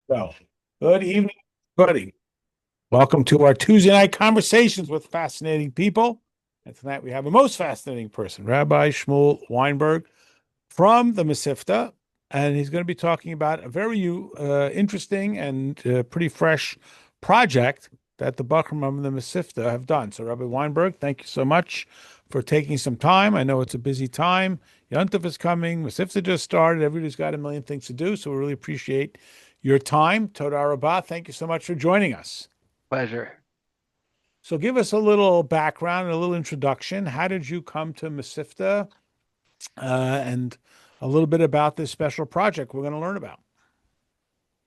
Well, good evening, buddy. Welcome to our Tuesday night conversations with fascinating people. And tonight we have a most fascinating person, Rabbi Shmuel Weinberg from the Mesivta. And he's going to be talking about a very interesting and pretty fresh project that the Bachram of the Mesivta have done. So, Rabbi Weinberg, thank you so much for taking some time. I know it's a busy time. Yontif is coming. Mesivta just started. Everybody's got a million things to do. So, we really appreciate your time. Toda Rabah, thank you so much for joining us. Pleasure. So, give us a little background and a little introduction. How did you come to Mesivta? And a little bit about this special project we're going to learn about.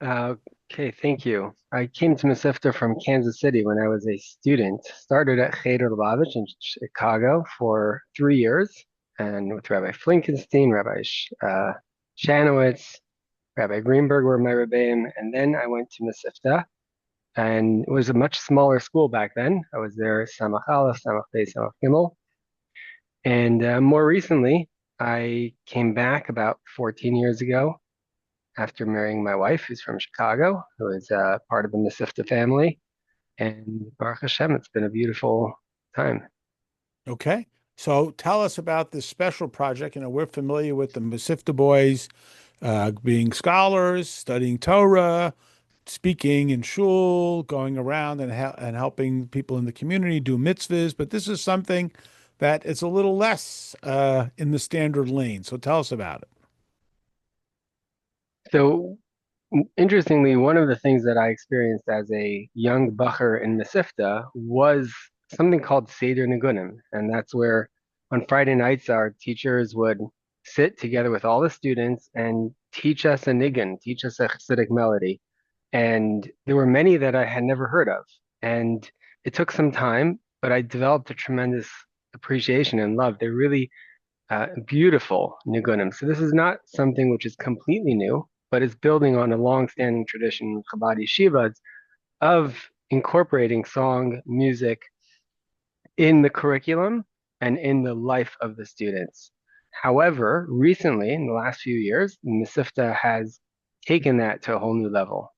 Okay, thank you. I came to Mesivta from Kansas City when I was a student. Started at Cheder Lubavitch in Chicago for 3 years, and with Rabbi Flinkenstein, Shanowitz, Rabbi Greenberg were my rebbeim, and then I went to Mesivta, and it was a much smaller school back then. I was there Samach Aleph, Samach Beis, Samach Gimel, and more recently, I came back about 14 years ago after marrying my wife, who's from Chicago, who is part of the Mesivta family. And Baruch Hashem, it's been a beautiful time. Okay. So tell us about this special project. We're familiar with the Mesivta boys being scholars, studying Torah, speaking in shul, going around and helping people in the community do mitzvahs. But this is something that is a little less in the standard lane. So tell us about it. So, interestingly, one of the things that I experienced as a young bacher in Mesivta was something called Seder Niggunim. And that's where on Friday nights, our teachers would sit together with all the students and teach us a niggun, teach us a Hasidic melody. And there were many that I had never heard of. And it took some time, but I developed a tremendous appreciation and love. They're really beautiful nigunim. So this is not something which is completely new, but it's building on a long-standing tradition of Chabad yeshivas of incorporating song, music in the curriculum and in the life of the students. However, recently, in the last few years, Mesivta has taken that to a whole new level.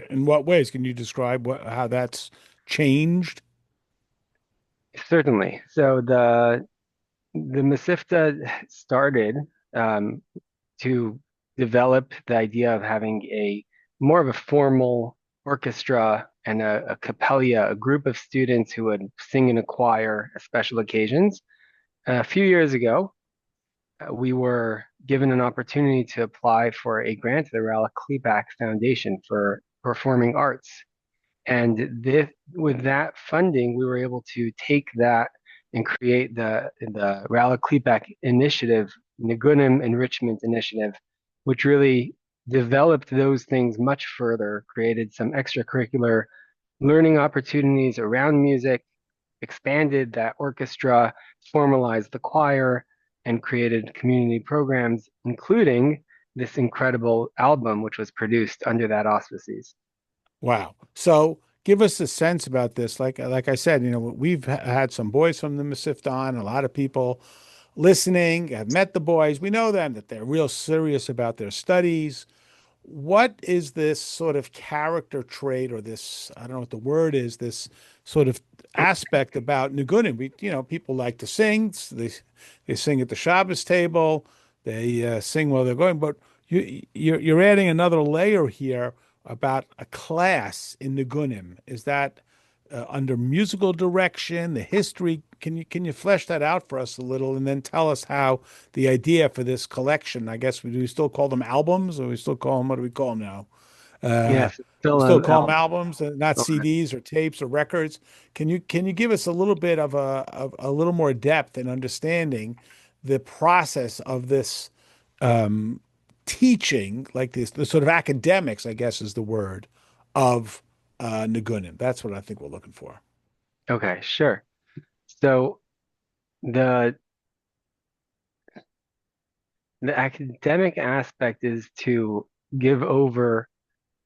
In what ways can you describe how that's changed? Certainly. So the Mesivta started um, to develop the idea of having a more of a formal orchestra and a capella, a group of students who would sing in a choir at special occasions. A few years ago, we were given an opportunity to apply for a grant to the Rala Kleback Foundation for Performing Arts. And with that funding, we were able to take that and create the Rala Klepak Initiative, Niggunim Enrichment Initiative, which really developed those things much further, created some extracurricular learning opportunities around music, expanded that orchestra, formalized the choir, and created community programs, including this incredible album, which was produced under that auspices. Wow. So give us a sense about this. Like I said, we've had some boys from the Mesivta on, a lot of people listening, have met the boys. We know them that they're real serious about their studies. What is this sort of character trait or this, I don't know what the word is, this sort of aspect about Nigunim? People like to sing. They sing at the Shabbos table. They sing while they're going. But you're adding another layer here about a class in Nigunim. Is that under musical direction, the history? Can you flesh that out for us a little, and then tell us how the idea for this collection? I guess we still call them albums, or we still call them, what do we call them now? Uh, Yes, we still still call them album. albums, not Okay. CDs or tapes or records. Can you give us a little bit of a little more depth in understanding the process of this um, teaching, like this, the sort of academics, I guess is the word, of Nigunim? That's what I think we're looking for. Okay, sure. So the the academic aspect is to give over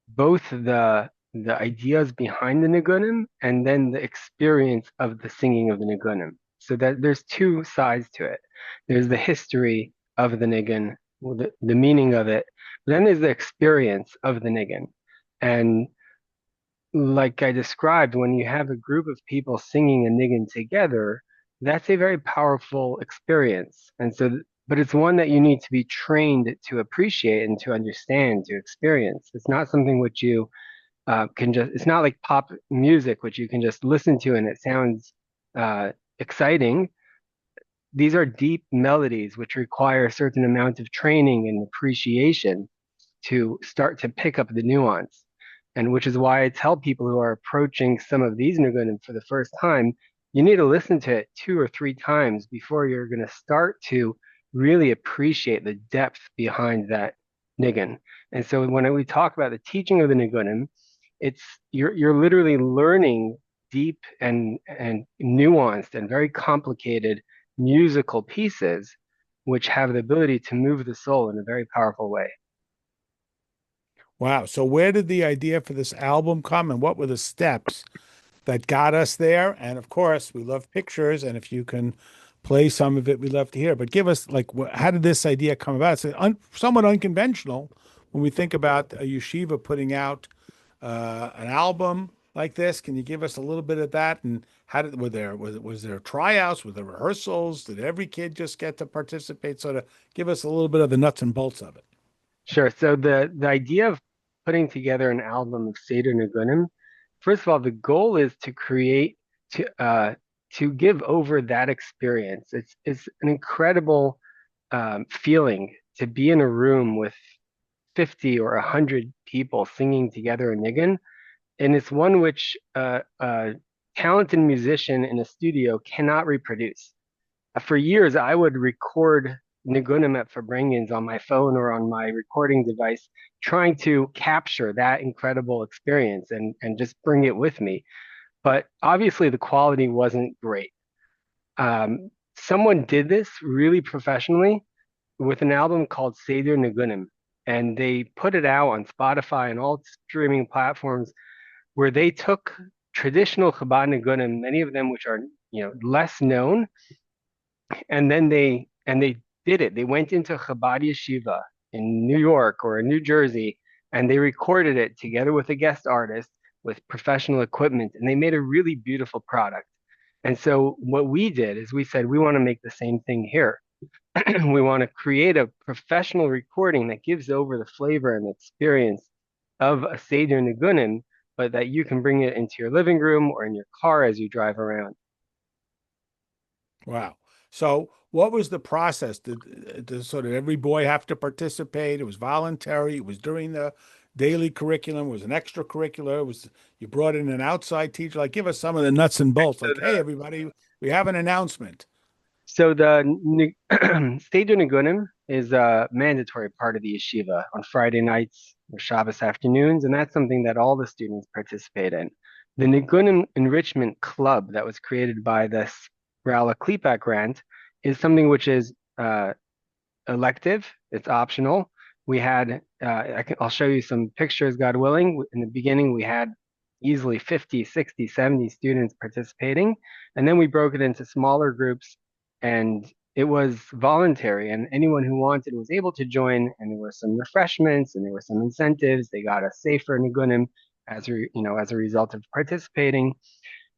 both the ideas behind the nigunim and then the experience of the singing of the nigunim. So that there's two sides to it. There's the history of the nigun, the meaning of it, Then there's the experience of the niggin. And like I described, when you have a group of people singing a niggin together, that's a very powerful experience. But it's one that you need to be trained to appreciate and to understand, to experience. It's not something which you can just, it's not like pop music, which you can just listen to and it sounds exciting. These are deep melodies which require a certain amount of training and appreciation to start to pick up the nuance. And which is why I tell people who are approaching some of these Niggunim for the first time, you need to listen to it two or three times before you're going to start to really appreciate the depth behind that Niggun. And so when we talk about the teaching of the Niggunim, it's you're literally learning deep and nuanced and very complicated musical pieces which have the ability to move the soul in a very powerful way. Wow. So where did the idea for this album come and what were the steps that got us there? And of course, we love pictures, and if you can play some of it, we'd love to hear. But give us like, how did this idea come about? It's somewhat unconventional when we think about a yeshiva putting out an album like this. Can you give us a little bit of that? And how did was there tryouts? Was there rehearsals? Did every kid just get to participate? Sort of give us a little bit of the nuts and bolts of it. Sure. So the idea of putting together an album of Seder Nigunim, first of all, the goal is to create to give over that experience. It's an incredible feeling to be in a room with 50 or 100 people singing together a niggin, and it's one which a talented musician in a studio cannot reproduce. For years, I would record Nigunim at Farbrengens on my phone or on my recording device, trying to capture that incredible experience and just bring it with me. But obviously, the quality wasn't great. Someone did this really professionally with an album called Seder Nigunim, and they put it out on Spotify and all streaming platforms where they took traditional Chabad Nigunim, many of them which are less known, and then they did it. They went into Chabad Yeshiva in New York or in New Jersey, and they recorded it together with a guest artist with professional equipment, and they made a really beautiful product. And so what we did is we said we want to make the same thing here. We want to create a professional recording that gives over the flavor and the experience of a Seder Nigunim, but that you can bring it into your living room or in your car as you drive around. Wow. So what was the process? Did sort of every boy have to participate? It was voluntary. It was during the daily curriculum. It was an extracurricular. It was you brought in an outside teacher. Like give us some of the nuts and bolts. So Like, hey, everybody, we have an announcement. So the Seder Nigunim is a mandatory part of the yeshiva on Friday nights or Shabbos afternoons, and that's something that all the students participate in. The Nigunim Enrichment Club that was created by the Rala Klepak grant is something which is elective. It's optional. We had, I'll show you some pictures, God willing. In the beginning, we had easily 50, 60, 70 students participating, and then we broke it into smaller groups and it was voluntary and anyone who wanted was able to join and there were some refreshments and there were some incentives. They got a safer nigunim as a result of participating.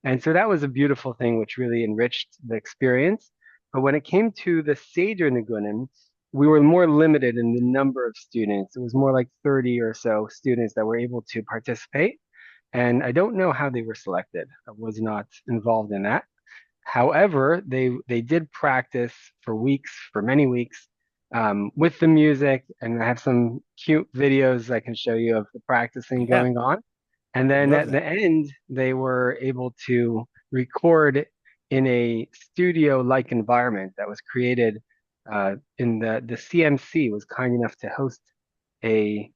And so that was a beautiful thing which really enriched the experience. But when it came to the Seder nigunim, we were more limited in the number of students. It was more like 30 or so students that were able to participate. And I don't know how they were selected. I was not involved in that. However, they did practice for weeks, for many weeks, with the music, and I have some cute videos I can show you of the practicing Yeah, going on. And I then love at that. the end, they were able to record in a studio-like environment that was created in the CMC was kind enough to host a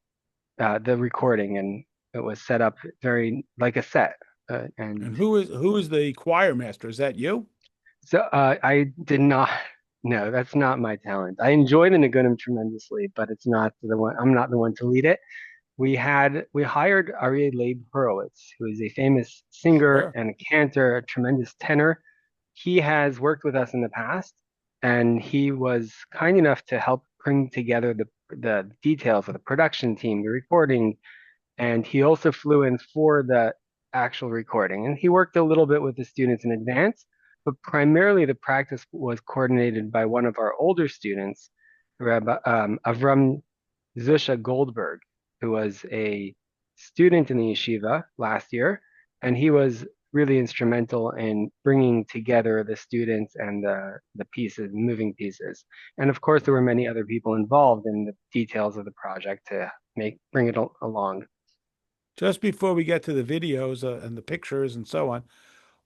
the recording, and it was set up very like a set. And And who is the choir master? Is that you? So I did not. No, that's not my talent. I enjoy the Niggunim tremendously, but it's not the one. I'm not the one to lead it. We hired Aryeh Leib Horowitz, who is a famous singer Sure. and a cantor, a tremendous tenor. He has worked with us in the past, and he was kind enough to help bring together the details of the production team, the recording, and he also flew in for the actual recording. And he worked a little bit with the students in advance, but primarily the practice was coordinated by one of our older students, Rabbi Avram Zusha Goldberg, who was a student in the yeshiva last year, and he was really instrumental in bringing together the students and the pieces, moving pieces. And of course, there were many other people involved in the details of the project to bring it along. Just before we get to the videos and the pictures and so on,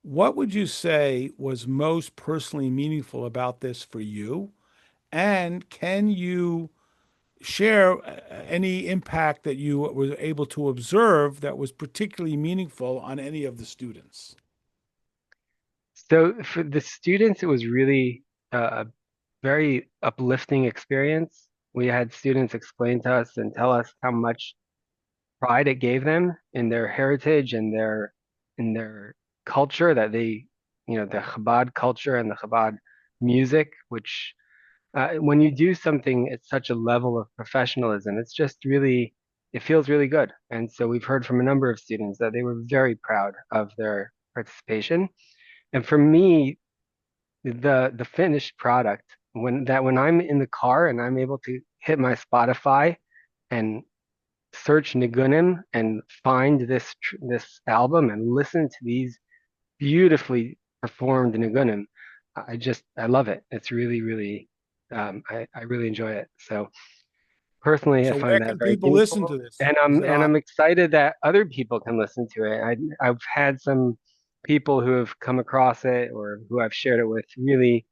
what would you say was most personally meaningful about this for you? And can you share any impact that you were able to observe that was particularly meaningful on any of the students? So for the students, it was really a very uplifting experience. We had students explain to us and tell us how much pride it gave them in their heritage and their culture that they, the Chabad culture and the Chabad music, which when you do something at such a level of professionalism, it's just really, it feels really good. And so we've heard from a number of students that they were very proud of their participation. And for me, the finished product, when I'm in the car and I'm able to hit my Spotify and search Niggunim and find this album and listen to these beautifully performed Niggunim, I love it. It's really, really I really enjoy it. So personally, I So find where that can very people listen meaningful, to this? and Is I'm it and on? I'm excited that other people can listen to it. I've had some people who have come across it or who I've shared it with really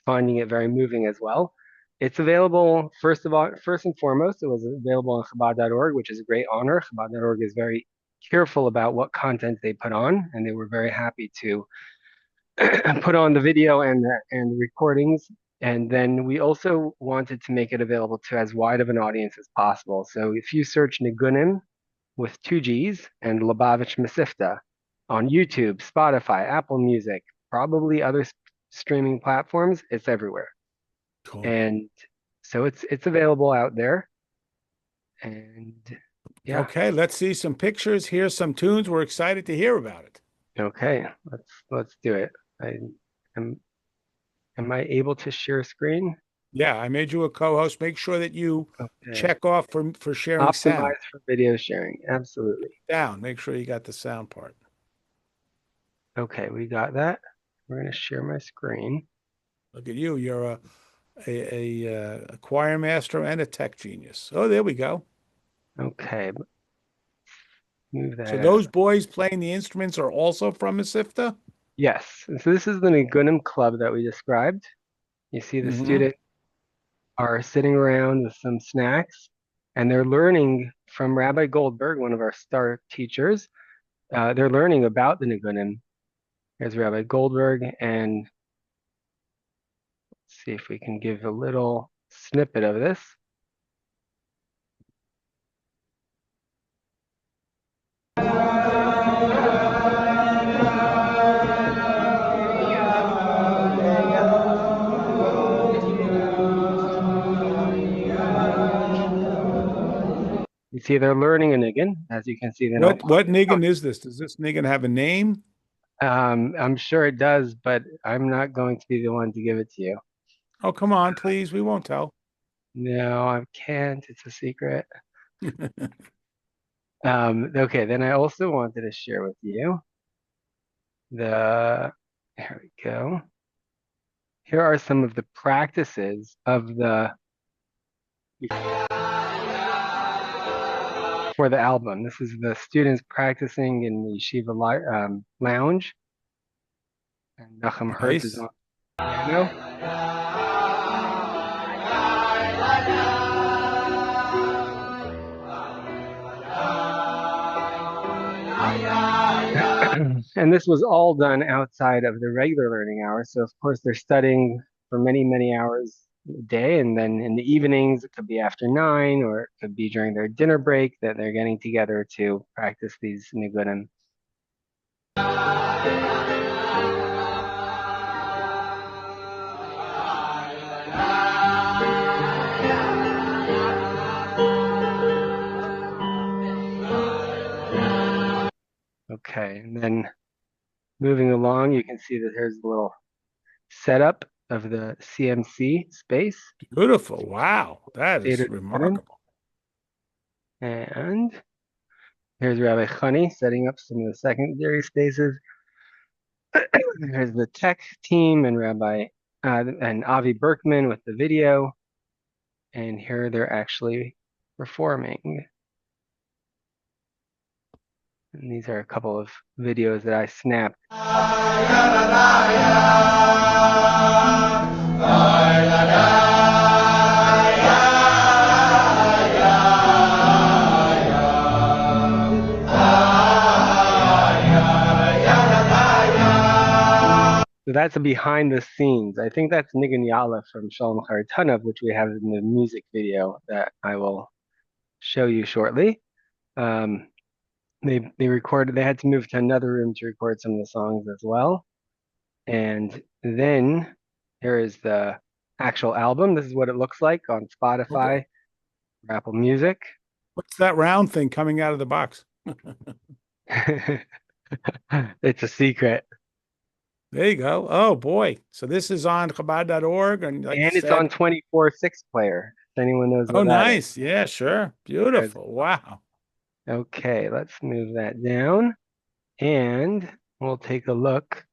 finding it very moving as well. It's available, first and foremost, it was available on Chabad.org, which is a great honor. Chabad.org is very careful about what content they put on, and they were very happy to put on the video and recordings. And then we also wanted to make it available to as wide of an audience as possible. So if you search Niggunim with two G's and Lubavitch Mesivta on YouTube, Spotify, Apple Music, probably other streaming platforms, it's everywhere. Cool. And so it's available out there. And yeah, Okay, let's see some pictures. Here's some tunes. We're excited to hear about it. okay, let's do it. I am am I able to share screen? Yeah, I made you a co-host. Make sure that you Okay. check off for sharing sound. Optimized for video sharing. Absolutely. Down. Make sure you got the sound part. Okay, we got that. We're going to share my screen. Look at you. You're a choir master and a tech genius. Oh, there we go. Okay, move So that out. those boys playing the instruments are also from Mesivta? Yes, so this is the Niggunim club that we described. You see the Mm-hmm. students are sitting around with some snacks and they're learning from Rabbi Goldberg, one of our star teachers. They're learning about the Niggunim. Here's Rabbi Goldberg, and let's see if we can give a little snippet of this. You see, they're learning a niggin. As you can see, they don't What play the niggin notes. is this? Does this niggin have a name? I'm sure it does, but I'm not going to be the one to give it to you. Oh, come on, please. We won't tell. No, I can't. It's a secret. Okay, then I also wanted to share with you here we go. Here are some of the practices of for the album. This is the students practicing in the Yeshiva lounge, and Nachum Hertz is Nice. on piano. And this was all done outside of the regular learning hours. So of course they're studying for many, many hours a day. And then in the evenings, it could be after 9 or it could be during their dinner break that they're getting together to practice these nigunim. Okay, and then moving along, you can see that here's a little setup of the CMC space, Beautiful. Wow. That is Seder Niggunim. remarkable. And here's Rabbi Chani setting up some of the secondary spaces. Here's the tech team and Rabbi and Avi Berkman with the video. And here they're actually performing. And these are a couple of videos that I snapped. So that's a behind the scenes. I think that's Nigun Yala from Shalom Charatanav, which we have in the music video that I will show you shortly. They recorded. They had to move to another room to record some of the songs as well. And then here is the actual album. This is what it looks like on Okay. Spotify or Apple Music. What's that round thing coming out of the box? It's a secret. There you go. Oh boy. So this is on Chabad.org, and like you And it's on said, 24/6 player, if anyone knows oh what that is. nice. Yeah, sure. There's, Beautiful. Wow. okay, let's move that down. And we'll take a look.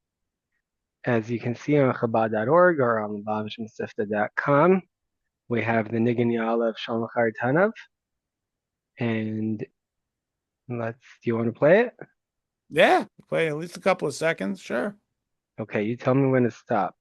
As you can see on Chabad.org or on babishmasifta.com, we have the Nigun Yala of Shalom Tanav. And do you want to play it? Yeah. Play at least a couple of seconds. Sure. Okay, you tell me when to stop.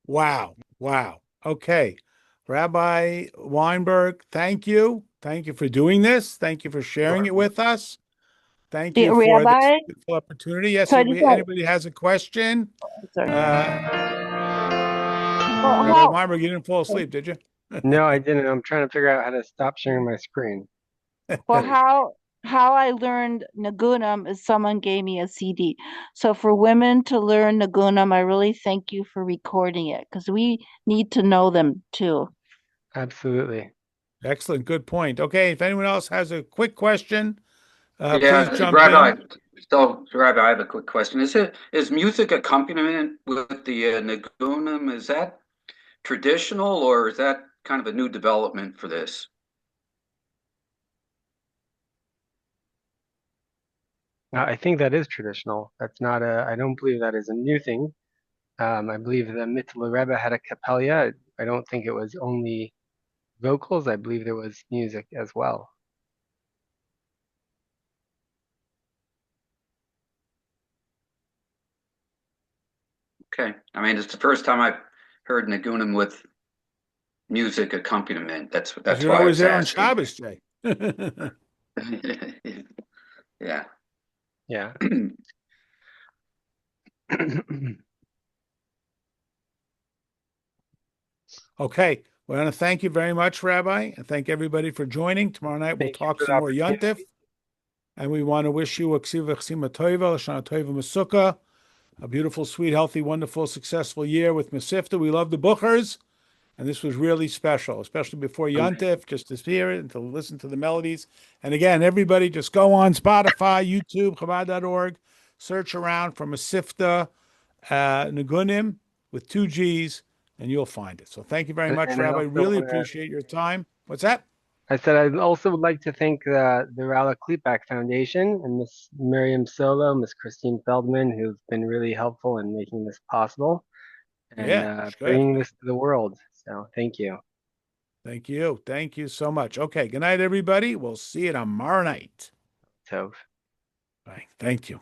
Wow. Wow. Okay. Rabbi Weinberg, thank you. Thank you for doing this. Thank you for sharing Sure. it with us. Thank The you for this rabbi, beautiful opportunity. Yes, so I if just got, anybody has a question, sorry. uh, Well, Rabbi how, Weinberg, you didn't fall asleep, did you? No, I didn't. I'm trying to figure out how to stop sharing my screen. well, how I learned Niggunim is someone gave me a CD. So for women to learn Niggunim, I really thank you for recording it because we need to know them too. Absolutely. Excellent. Good point. Okay. If anyone else has a quick question, please Yeah, jump Rabbi. in. So, Rabbi, I have a quick question. Is music accompaniment with the Niggunim, is that traditional or is that kind of a new development for this? I think that is traditional. That's not a, I don't believe that is a new thing. I believe the Mitzvah Rebbe had a capella. I don't think it was only vocals. I believe there was music as well. Okay. I mean, it's the first time I've heard Niggunim with music accompaniment. Because That's you're why I always was there on asking. Shabbos, Jay. Yeah. Yeah. Okay. We want to thank you very much, Rabbi, and thank everybody for joining. Tomorrow night we'll Thank you talk for the some more opportunity. Yontif, and we want to wish you a ksiva chsima toiva, l'shana toiva masukkah, a beautiful, sweet, healthy, wonderful, successful year with Mesivta. We love the Buchers, and this was really special, especially before Amen. Yontif, just to hear it and to listen to the melodies. And again, everybody just go on Spotify, YouTube, Chabad.org, search around for Mesivta Niggunim with two G's, and you'll find it. So thank you very much, And I Rabbi. also Really want to, appreciate your time. What's that? I said I also would like to thank the Rala Kleepak Foundation and Miss Miriam Solo, Miss Christine Feldman, who've been really helpful in making this possible and Yeah, good. bringing this to the world. So thank you. Thank you. Thank you so much. Okay, good night, everybody. We'll see you tomorrow night. So. Bye. Thank you.